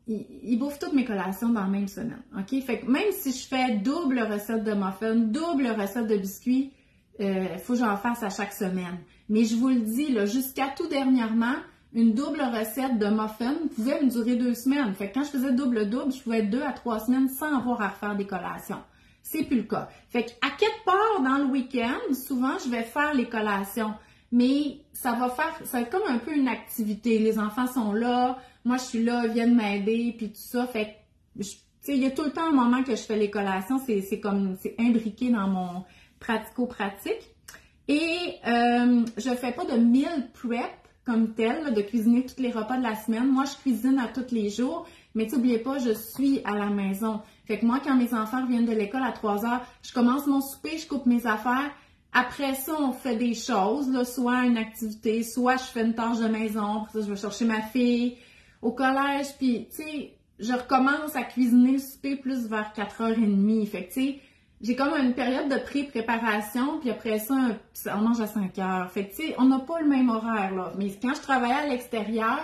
ils bouffent toutes mes collations dans la même semaine, OK? Fait que même si je fais double recette de muffins, double recette de biscuits, faut que j'en fasse à chaque semaine. Mais je vous le dis, là, jusqu'à tout dernièrement, une double recette de muffins pouvait me durer 2 semaines. Fait que quand je faisais double-double, je pouvais être 2 à 3 semaines sans avoir à refaire des collations. C'est plus le cas. Fait qu'à quelque part dans le week-end, souvent, je vais faire les collations. Mais ça va être comme un peu une activité. Les enfants sont là, moi je suis là, ils viennent m'aider, puis tout ça. Fait que, tu sais, il y a tout le temps un moment que je fais les collations. C'est imbriqué dans mon pratico-pratique. Et je fais pas de meal prep comme tel, là, de cuisiner tous les repas de la semaine. Moi, je cuisine à tous les jours, mais n'oubliez pas, je suis à la maison. Fait que moi, quand mes enfants reviennent de l'école à 3 heures, je commence mon souper, je coupe mes affaires. Après ça, on fait des choses, là, soit une activité, soit je fais une tâche de maison. Après ça, je vais chercher ma fille au collège, puis, tu sais, je recommence à cuisiner le souper plus vers 4h30. Fait que, tu sais, j'ai comme une période de pré-préparation, puis après ça, on mange à 5h. Fait que, tu sais, on n'a pas le même horaire, là. Mais quand je travaillais à l'extérieur,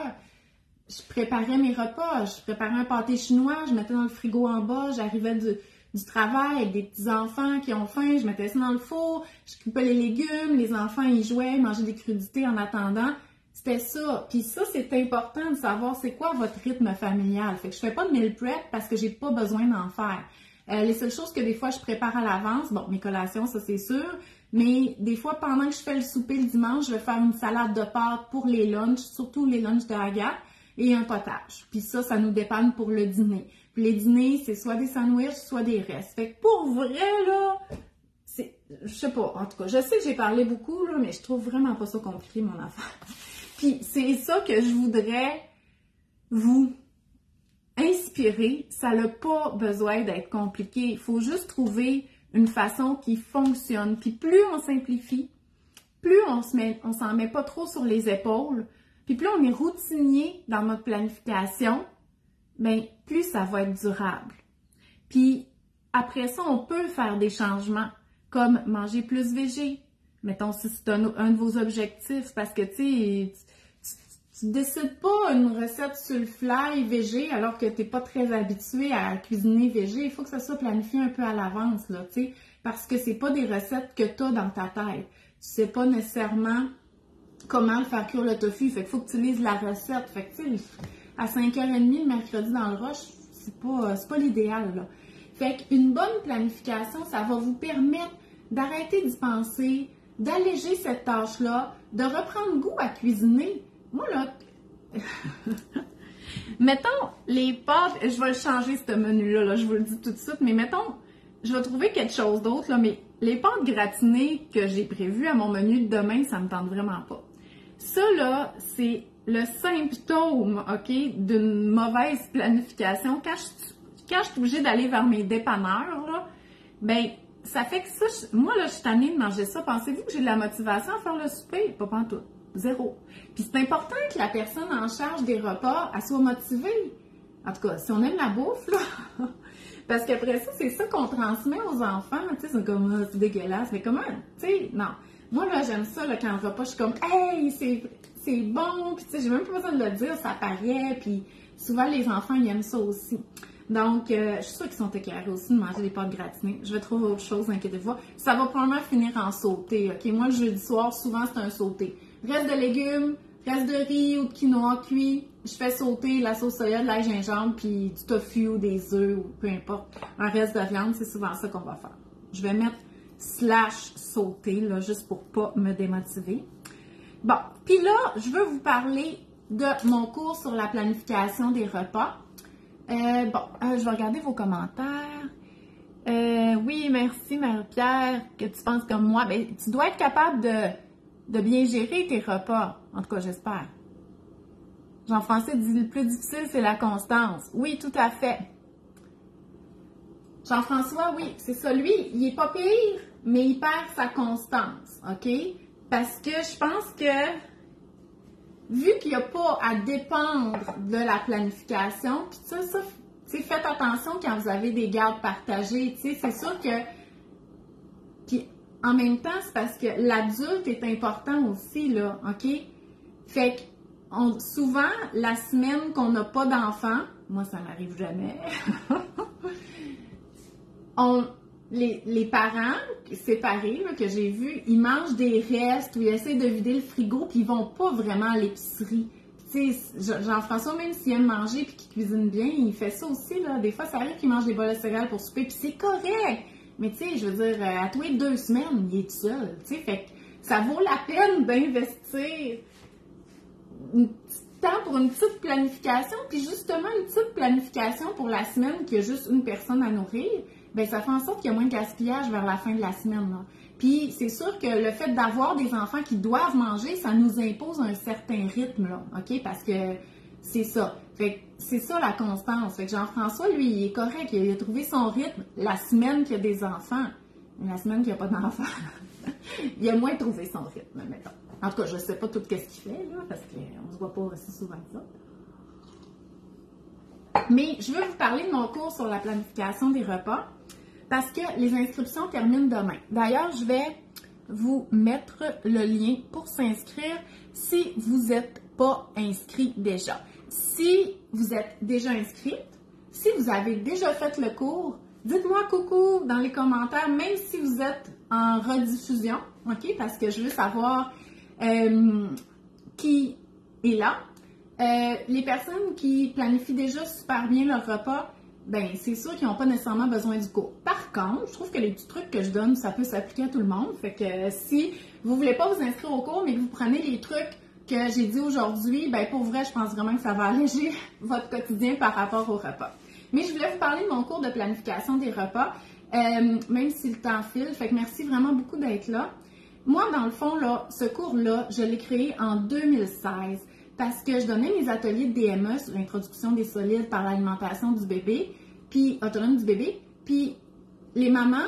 je préparais mes repas. Je préparais un pâté chinois, je mettais dans le frigo en bas, j'arrivais du travail avec des petits-enfants qui ont faim, je mettais ça dans le four, je coupais les légumes, les enfants y jouaient, ils mangeaient des crudités en attendant. C'était ça. Puis ça, c'est important de savoir c'est quoi votre rythme familial. Fait que je fais pas de meal prep parce que j'ai pas besoin d'en faire. Les seules choses que des fois je prépare à l'avance, bon, mes collations, ça c'est sûr, mais des fois, pendant que je fais le souper le dimanche, je vais faire une salade de pâtes pour les lunchs, surtout les lunchs de Agathe, et un potage. Puis ça nous dépanne pour le dîner. Puis les dîners, c'est soit des sandwichs, soit des restes. Fait que pour vrai, là, je sais pas, en tout cas, je sais que j'ai parlé beaucoup, là, mais je trouve vraiment pas ça compliqué, mon affaire. Puis c'est ça que je voudrais vous inspirer. Ça n'a pas besoin d'être compliqué. Il faut juste trouver une façon qui fonctionne. Puis plus on simplifie, plus on s'en met pas trop sur les épaules, puis plus on est routinier dans notre planification, bien, plus ça va être durable. Puis après ça, on peut faire des changements, comme manger plus végé. Mettons, si c'est un de vos objectifs, parce que, tu décides pas une recette sur le fly végé alors que tu n'es pas très habitué à cuisiner végé. Il faut que ça soit planifié un peu à l'avance, là, tu sais, parce que c'est pas des recettes que tu as dans ta tête. Tu sais pas nécessairement comment le faire cuire le tofu. Fait qu'il faut que tu lises la recette. Fait que, tu sais, à 5h30 le mercredi dans le rush, c'est pas l'idéal, là. Fait qu'une bonne planification, ça va vous permettre d'arrêter d'y penser, d'alléger cette tâche-là, de reprendre goût à cuisiner. Moi, là, mettons les pâtes, je vais le changer ce menu-là, là, je vous le dis tout de suite, mais mettons, je vais trouver quelque chose d'autre, là, mais les pâtes gratinées que j'ai prévues à mon menu de demain, ça me tente vraiment pas. Ça, là, c'est le symptôme, OK, d'une mauvaise planification. Quand je suis obligée d'aller vers mes dépanneurs, là, ben, ça fait que ça, moi, là, je suis tannée de manger ça. Pensez-vous que j'ai de la motivation à faire le souper? Pas pantoute. Zéro. Puis c'est important que la personne en charge des repas, elle soit motivée. En tout cas, si on aime la bouffe, là, parce qu'après ça, c'est ça qu'on transmet aux enfants. Tu sais, c'est comme, c'est dégueulasse, mais comment, tu sais, non. Moi, là, j'aime ça, là, quand le repas, je suis comme, hey, c'est bon, puis tu sais, j'ai même pas besoin de le dire, ça paraît, puis souvent, les enfants, ils aiment ça aussi. Donc, je suis sûre qu'ils sont éclairés aussi de manger des pâtes gratinées. Je vais trouver autre chose, inquiétez-vous. Ça va probablement finir en sauté, OK? Moi, le jeudi soir, souvent, c'est un sauté. Reste de légumes, reste de riz ou de quinoa cuit, je fais sauter la sauce soya, de l'ail gingembre, puis du tofu ou des œufs, ou peu importe. Un reste de viande, c'est souvent ça qu'on va faire. Je vais mettre / sauter, là, juste pour pas me démotiver. Bon, puis là, je veux vous parler de mon cours sur la planification des repas. Je vais regarder vos commentaires. Oui, merci Marie-Pierre, que tu penses comme moi. Ben, tu dois être capable de bien gérer tes repas. En tout cas, j'espère. Jean-François dit le plus difficile, c'est la constance. Oui, tout à fait. Jean-François, oui, c'est ça. Lui, il est pas pire, mais il perd sa constance, OK? Parce que je pense que, vu qu'il n'y a pas à dépendre de la planification, puis ça, tu sais, faites attention quand vous avez des gardes partagées, tu sais, c'est sûr que, puis en même temps, c'est parce que l'adulte est important aussi, là, OK? Fait que, souvent, la semaine qu'on n'a pas d'enfant, moi, ça m'arrive jamais, les parents séparés là, que j'ai vus, ils mangent des restes ou ils essaient de vider le frigo puis ils vont pas vraiment à l'épicerie. Tu tu sais, Jean-François, même s'il aime manger puis qu'il cuisine bien, il fait ça aussi, là. Des fois, ça arrive qu'il mange des bols de céréales pour souper, puis c'est correct. Mais tu sais, je veux dire, à tous les 2 semaines, il est tout seul, tu sais. Fait que ça vaut la peine d'investir un petit temps pour une petite planification, puis justement, une petite planification pour la semaine qui a juste une personne à nourrir, ben ça fait en sorte qu'il y a moins de gaspillage vers la fin de la semaine, là. Puis c'est sûr que le fait d'avoir des enfants qui doivent manger, ça nous impose un certain rythme, là, OK? Parce que c'est ça. Fait que c'est ça la constance. Fait que Jean-François, lui, il est correct. Il a trouvé son rythme la semaine qu'il y a des enfants. La semaine qu'il n'y a pas d'enfants, il a moins trouvé son rythme, mettons. En tout cas, je ne sais pas tout ce qu'il fait, là, parce qu'on ne se voit pas aussi souvent que ça. Mais je veux vous parler de mon cours sur la planification des repas. Parce que les inscriptions terminent demain. D'ailleurs, je vais vous mettre le lien pour s'inscrire si vous n'êtes pas inscrit déjà. Si vous êtes déjà inscrite, si vous avez déjà fait le cours, dites-moi coucou dans les commentaires, même si vous êtes en rediffusion, OK? Parce que je veux savoir qui est là. Les personnes qui planifient déjà super bien leur repas, ben c'est sûr qu'ils n'ont pas nécessairement besoin du cours. Par contre, je trouve que les petits trucs que je donne, ça peut s'appliquer à tout le monde. Fait que si vous ne voulez pas vous inscrire au cours, mais que vous prenez les trucs que j'ai dit aujourd'hui, ben pour vrai, je pense vraiment que ça va alléger votre quotidien par rapport au repas. Mais je voulais vous parler de mon cours de planification des repas, même si le temps file. Fait que merci vraiment beaucoup d'être là. Moi, dans le fond, là, ce cours-là, je l'ai créé en 2016. Parce que je donnais mes ateliers de DME sur l'introduction des solides par l'alimentation du bébé, puis autonome du bébé, puis les mamans,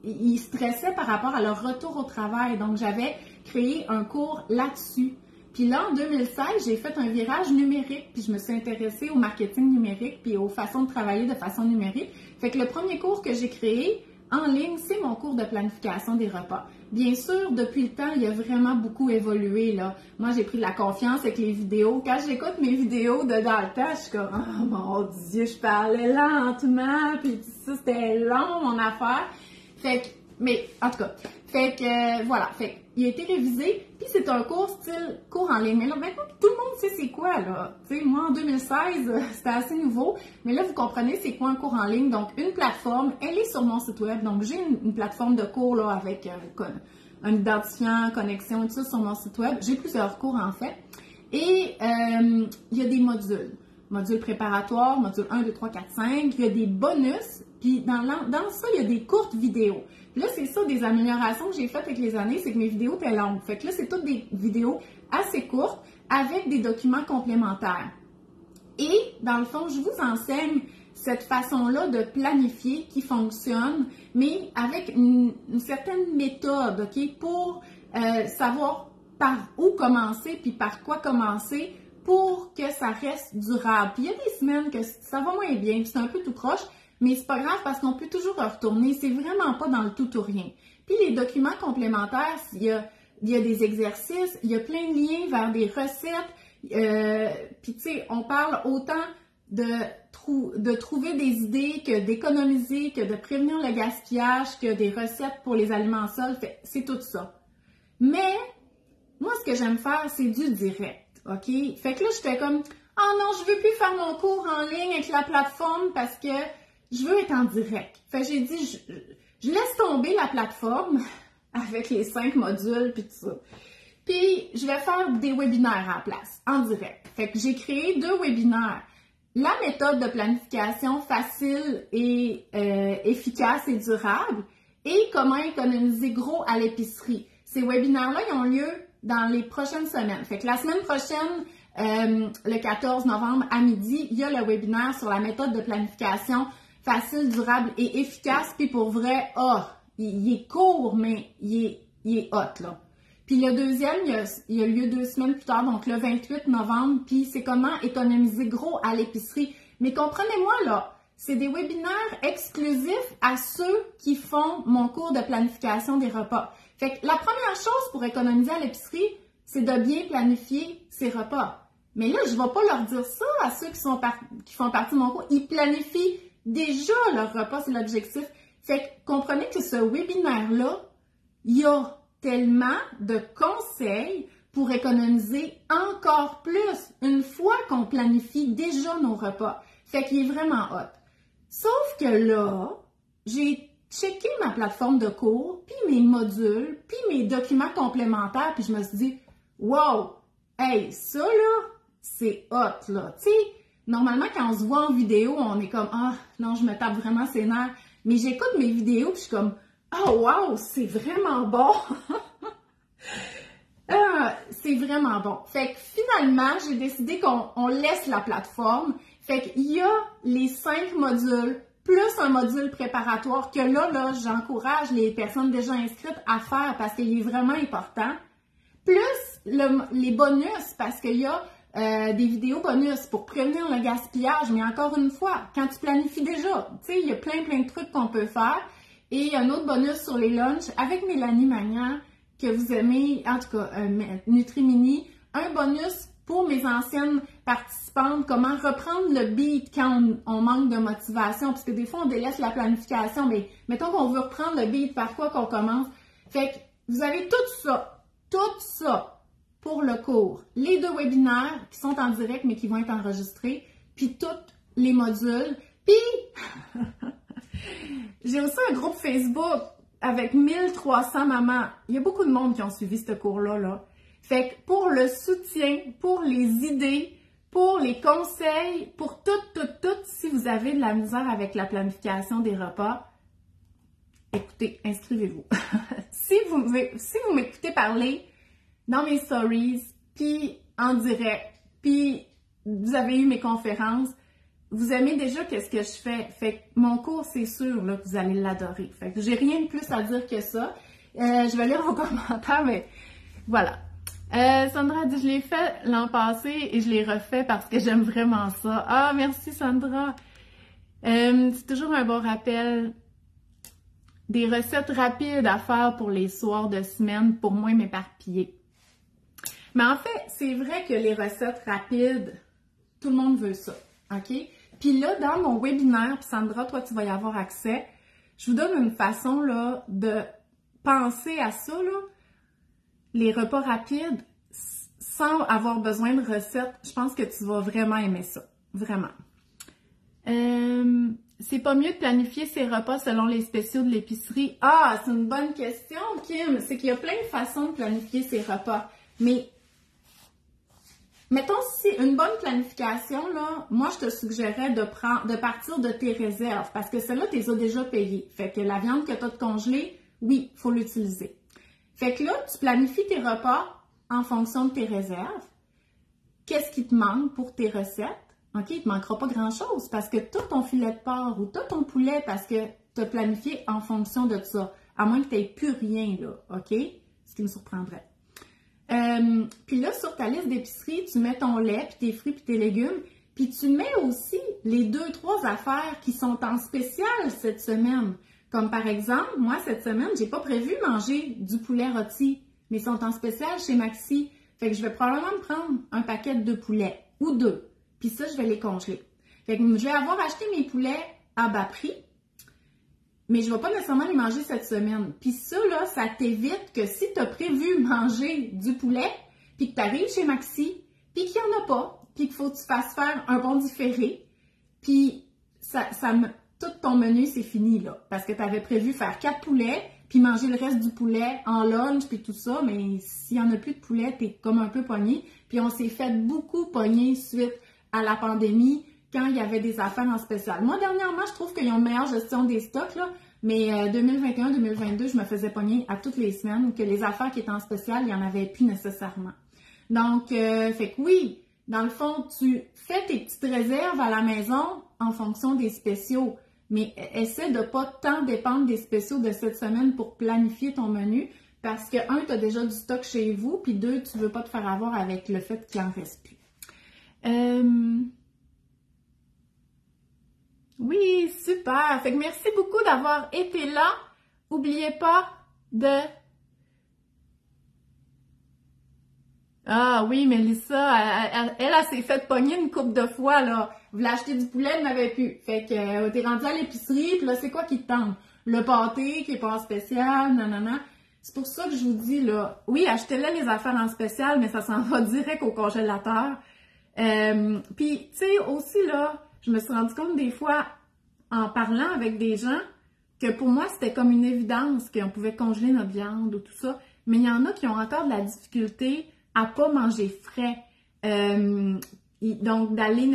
ils stressaient par rapport à leur retour au travail. Donc, j'avais créé un cours là-dessus. Puis là, en 2016, j'ai fait un virage numérique, puis je me suis intéressée au marketing numérique, puis aux façons de travailler de façon numérique. Fait que le premier cours que j'ai créé en ligne, c'est mon cours de planification des repas. Bien sûr, depuis le temps, il a vraiment beaucoup évolué, là. Moi, j'ai pris de la confiance avec les vidéos. Quand j'écoute mes vidéos de dans le temps, je suis comme « Oh mon Dieu, je parlais lentement, puis ça, c'était long, mon affaire. » Fait que, mais en tout cas, fait que voilà, fait il a été révisé, puis c'est un cours style cours en ligne. Mais là, maintenant, tout le monde sait c'est quoi, là. Tu sais, moi, en 2016, c'était assez nouveau, mais là, vous comprenez c'est quoi un cours en ligne. Donc, une plateforme, elle est sur mon site web. Donc, j'ai une plateforme de cours, là, avec un identifiant, connexion et tout ça sur mon site web. J'ai plusieurs cours, en fait. Et il y a des modules. Module préparatoire, module 1, 2, 3, 4, 5. Il y a des bonus. Puis dans ça, il y a des courtes vidéos. Là, c'est ça, des améliorations que j'ai faites avec les années, c'est que mes vidéos étaient longues. Fait que là, c'est toutes des vidéos assez courtes avec des documents complémentaires. Et, dans le fond, je vous enseigne cette façon-là de planifier qui fonctionne, mais avec une certaine méthode, OK, pour savoir par où commencer, puis par quoi commencer, pour que ça reste durable. Puis il y a des semaines que ça va moins bien, puis c'est un peu tout croche, mais c'est pas grave parce qu'on peut toujours retourner. C'est vraiment pas dans le tout ou rien. Puis les documents complémentaires, il y a des exercices, il y a plein de liens vers des recettes. Puis tu sais, on parle autant de trouver des idées que d'économiser, que de prévenir le gaspillage, que des recettes pour les aliments sols. C'est tout ça. Mais moi, ce que j'aime faire, c'est du direct. OK? Fait que là, j'étais comme, oh non, je veux plus faire mon cours en ligne avec la plateforme parce que je veux être en direct. Fait que j'ai dit, je laisse tomber la plateforme avec les 5 modules puis tout ça. Puis, je vais faire des webinaires à la place, en direct. Fait que j'ai créé 2 webinaires. La méthode de planification facile et efficace et durable et comment économiser gros à l'épicerie. Ces webinaires-là, ils ont lieu dans les prochaines semaines. Fait que la semaine prochaine, le 14 novembre à midi, il y a le webinaire sur la méthode de planification facile, durable et efficace. Puis pour vrai, il est court, mais il est hot, là. Puis le deuxième, il a lieu 2 semaines plus tard, donc le 28 novembre, puis c'est comment économiser gros à l'épicerie. Mais comprenez-moi, là, c'est des webinaires exclusifs à ceux qui font mon cours de planification des repas. Fait que la première chose pour économiser à l'épicerie, c'est de bien planifier ses repas. Mais là, je ne vais pas leur dire ça à ceux qui font partie de mon cours. Ils planifient déjà leur repas, c'est l'objectif. Fait que comprenez que ce webinaire-là, il y a tellement de conseils pour économiser encore plus une fois qu'on planifie déjà nos repas. Fait qu'il est vraiment hot. Sauf que là, j'ai checké ma plateforme de cours, puis mes modules, puis mes documents complémentaires, puis je me suis dit, wow, hey, ça là, c'est hot là. Tu sais, normalement quand on se voit en vidéo, on est comme, ah non, je me tape vraiment ses nerfs. Mais j'écoute mes vidéos, puis je suis comme, oh wow, c'est vraiment bon. C'est vraiment bon. Fait que finalement, j'ai décidé qu'on laisse la plateforme. Fait qu'il y a les 5 modules, plus un module préparatoire que là, j'encourage les personnes déjà inscrites à faire parce qu'il est vraiment important. Plus les bonus, parce qu'il y a des vidéos bonus pour prévenir le gaspillage. Mais encore une fois, quand tu planifies déjà, tu sais, il y a plein de trucs qu'on peut faire. Et il y a un autre bonus sur les lunchs avec Mélanie Magnan, que vous aimez, en tout cas, Nutrimini, un bonus pour mes anciennes participantes, comment reprendre le beat quand on manque de motivation, parce que des fois, on délaisse la planification, mais mettons qu'on veut reprendre le beat, par quoi qu'on commence. Fait que vous avez tout ça pour le cours. Les 2 webinaires qui sont en direct, mais qui vont être enregistrés, puis tous les modules. Puis, j'ai aussi un groupe Facebook avec 1300 mamans. Il y a beaucoup de monde qui ont suivi ce cours-là, là. Fait que pour le soutien, pour les idées, pour les conseils, pour tout, si vous avez de la misère avec la planification des repas, écoutez, inscrivez-vous. Si vous m'écoutez parler dans mes stories, puis en direct, puis vous avez eu mes conférences, vous aimez déjà qu'est-ce que je fais. Fait que mon cours, c'est sûr là, que vous allez l'adorer. Fait que j'ai rien de plus à dire que ça. Je vais lire vos commentaires, mais voilà. Sandra dit, je l'ai fait l'an passé et je l'ai refait parce que j'aime vraiment ça. Ah, merci Sandra. C'est toujours un bon rappel. Des recettes rapides à faire pour les soirs de semaine pour moins m'éparpiller. Mais en fait, c'est vrai que les recettes rapides, tout le monde veut ça. OK? Puis là, dans mon webinaire, puis Sandra, toi, tu vas y avoir accès, je vous donne une façon là, de penser à ça, là, les repas rapides, sans avoir besoin de recettes. Je pense que tu vas vraiment aimer ça. Vraiment. C'est pas mieux de planifier ses repas selon les spéciaux de l'épicerie? Ah, c'est une bonne question, Kim. C'est qu'il y a plein de façons de planifier ses repas. Mais mettons, si une bonne planification, là, moi, je te suggérerais de partir de tes réserves parce que celles-là, tu les as déjà payées. Fait que la viande que tu as de congelée, oui, il faut l'utiliser. Fait que là, tu planifies tes repas en fonction de tes réserves. Qu'est-ce qui te manque pour tes recettes? OK, il ne te manquera pas grand-chose parce que tu as ton filet de porc ou tu as ton poulet parce que tu as planifié en fonction de ça. À moins que tu n'aies plus rien, là, OK? Ce qui me surprendrait. Puis là, sur ta liste d'épicerie, tu mets ton lait, puis tes fruits, puis tes légumes. Puis tu mets aussi les 2-3 affaires qui sont en spécial cette semaine. Comme par exemple, moi, cette semaine, j'ai pas prévu manger du poulet rôti, mais ils sont en spécial chez Maxi. Fait que je vais probablement me prendre un paquet de poulets ou 2. Puis ça, je vais les congeler. Fait que je vais avoir acheté mes poulets à bas prix, mais je ne vais pas nécessairement les manger cette semaine. Puis ça, là, ça t'évite que si tu as prévu manger du poulet, puis que tu arrives chez Maxi, puis qu'il n'y en a pas, puis qu'il faut que tu fasses faire un bon différé, puis tout ton menu, c'est fini, là. Parce que tu avais prévu faire 4 poulets, puis manger le reste du poulet en lunch, puis tout ça, mais s'il n'y en a plus de poulet, tu es comme un peu pogné. Puis on s'est fait beaucoup pogner suite à la pandémie, quand il y avait des affaires en spécial. Moi, dernièrement, je trouve qu'ils ont une meilleure gestion des stocks, là, mais 2021-2022, je me faisais pogner à toutes les semaines que les affaires qui étaient en spécial, il n'y en avait plus nécessairement. Donc, fait que oui, dans le fond, tu fais tes petites réserves à la maison en fonction des spéciaux, mais essaie de ne pas tant dépendre des spéciaux de cette semaine pour planifier ton menu, parce que, 1, tu as déjà du stock chez vous, puis 2, tu ne veux pas te faire avoir avec le fait qu'il n'en reste plus. Oui, super. Fait que merci beaucoup d'avoir été là. N'oubliez pas de... Ah oui, Mélissa, elle s'est fait pogner une couple de fois, là. Vous voulez acheter du poulet, elle n'avait plus. Fait que t'es rendu à l'épicerie, puis là, c'est quoi qui te tente? Le pâté qui est pas en spécial, nanana. C'est pour ça que je vous dis, là, oui, achetez-les les affaires en spécial, mais ça s'en va direct au congélateur. Puis, tu sais, aussi, là, je me suis rendu compte des fois, en parlant avec des gens, que pour moi, c'était comme une évidence qu'on pouvait congeler notre viande ou tout ça. Mais il y en a qui ont encore de la difficulté à pas manger frais. Donc, d'aller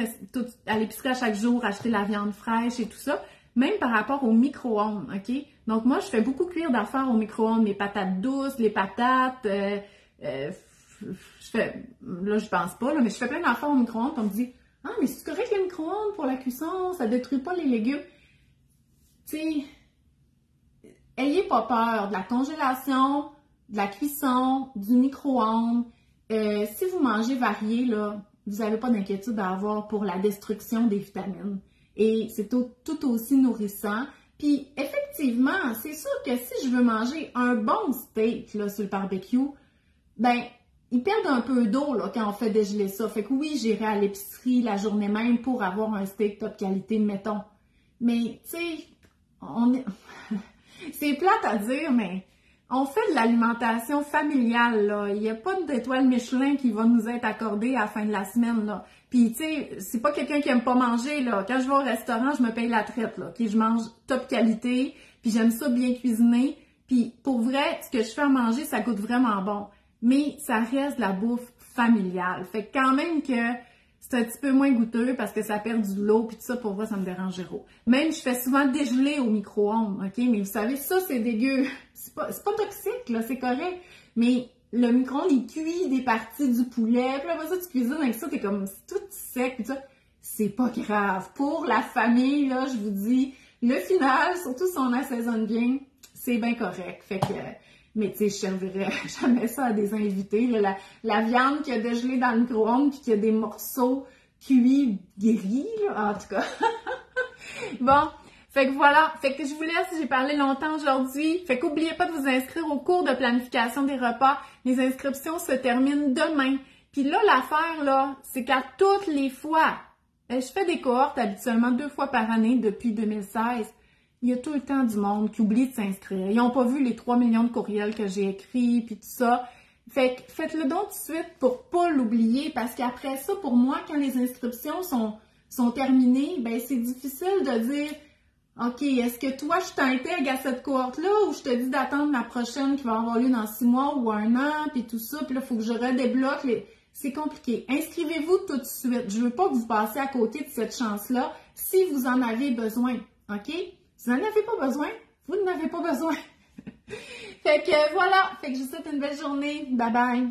à l'épicerie à chaque jour, acheter la viande fraîche et tout ça, même par rapport au micro-ondes, OK? Donc, moi, je fais beaucoup cuire d'affaires au micro-ondes, les patates douces, les patates, je fais, là, je pense pas, là, mais je fais plein d'affaires au micro-ondes, puis on me dit, ah, mais c'est correct le micro-ondes pour la cuisson, ça détruit pas les légumes. Tu sais, ayez pas peur de la congélation, de la cuisson, du micro-ondes. Si vous mangez varié, là, vous n'avez pas d'inquiétude à avoir pour la destruction des vitamines. Et c'est tout aussi nourrissant. Puis, effectivement, c'est sûr que si je veux manger un bon steak là, sur le barbecue, ben, ils perdent un peu d'eau là, quand on fait dégeler ça. Fait que oui, j'irai à l'épicerie la journée même pour avoir un steak top qualité, mettons. Mais, tu sais, c'est plate à dire, mais on fait de l'alimentation familiale, là. Il n'y a pas d'étoile Michelin qui va nous être accordée à la fin de la semaine, là. Puis, tu sais, c'est pas quelqu'un qui aime pas manger, là. Quand je vais au restaurant, je me paye la traite, là. Puis, je mange top qualité, puis j'aime ça bien cuisiner. Puis, pour vrai, ce que je fais à manger, ça coûte vraiment bon. Mais ça reste de la bouffe familiale. Fait que quand même que c'est un petit peu moins goûteux parce que ça perd de l'eau, puis tout ça, pour vrai, ça me dérange zéro. Même, je fais souvent dégeler au micro-ondes, OK? Mais vous savez, ça, c'est dégueu. C'est pas toxique, là, c'est correct. Mais le micro-ondes, il cuit des parties du poulet, puis après ça, tu cuisines avec ça, t'es comme tout sec, puis ça. C'est pas grave. Pour la famille, là, je vous dis, le final, surtout si on assaisonne bien, c'est bien correct. Fait que... Mais tu sais, je servirais jamais ça à des invités. Là, la viande qui a dégelé dans le micro-ondes puis qui a des morceaux cuits gris, là, en tout cas. Bon, fait que voilà. Fait que je vous laisse, j'ai parlé longtemps aujourd'hui. Fait qu'oubliez pas de vous inscrire au cours de planification des repas. Les inscriptions se terminent demain. Puis là, l'affaire, là, c'est qu'à toutes les fois, je fais des cohortes habituellement 2 fois par année depuis 2016. Il y a tout le temps du monde qui oublie de s'inscrire. Ils n'ont pas vu les 3 millions de courriels que j'ai écrits, puis tout ça. Fait que faites-le donc tout de suite pour pas l'oublier, parce qu'après ça, pour moi, quand les inscriptions sont terminées, ben c'est difficile de dire « OK, est-ce que toi, je t'intègre à cette cohorte-là ou je te dis d'attendre la prochaine qui va avoir lieu dans 6 mois ou 1 an, puis tout ça, puis là, il faut que je redébloque les... » C'est compliqué. Inscrivez-vous tout de suite. Je veux pas que vous passiez à côté de cette chance-là si vous en avez besoin. OK? Si vous n'en avez pas besoin, vous n'en avez pas besoin. Fait que voilà, fait que je vous souhaite une belle journée. Bye bye!